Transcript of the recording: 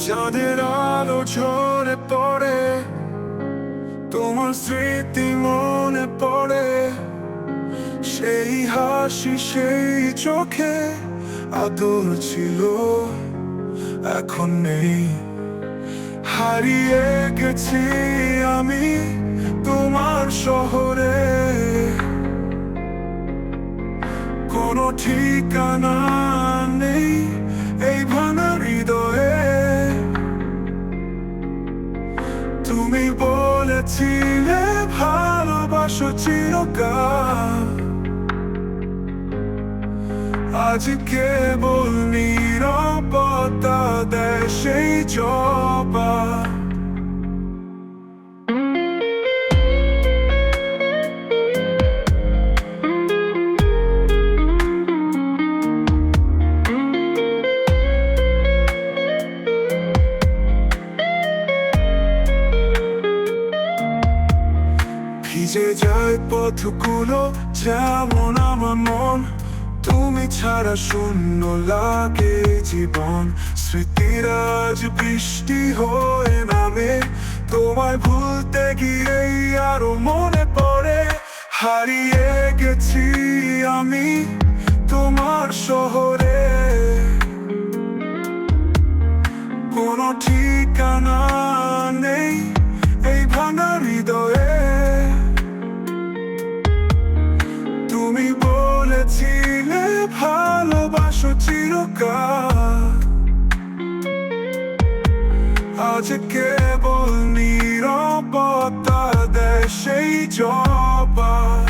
চাঁদের আলো ঝরে পড়ে, তোমার স্মৃতি মনে পড়ে। সেই হাসি, সেই চোখে আদর ছিল, এখন নেই। হারিয়ে গেছি আমি তোমার শহরে, কোনো ঠিকানা নেই এই ভাঙা হৃদয়ে। তুমি বলেছিলে ভালোবাসো চিরকাল, আজ কেবল নীরবতা দেয় সেই জবাব। ভিজে যায় পথগুলো যেমন আমার মন, তুমি ছাড়া শূন্য লাগে জীবন। স্মৃতির আজ বৃষ্টি হয়ে নামে, তোমায় ভুলতে গিয়েই আরো মনে পড়ে। হারিয়ে গেছি আমি তোমার শহরে, কোনো ঠিকানা নেই এই ভাঙা হৃদয়ে। তুমি বলেছিলে ভালোবাসো চিরকাল, আজ কেবল নীরবতা দেয় সেই জবাব।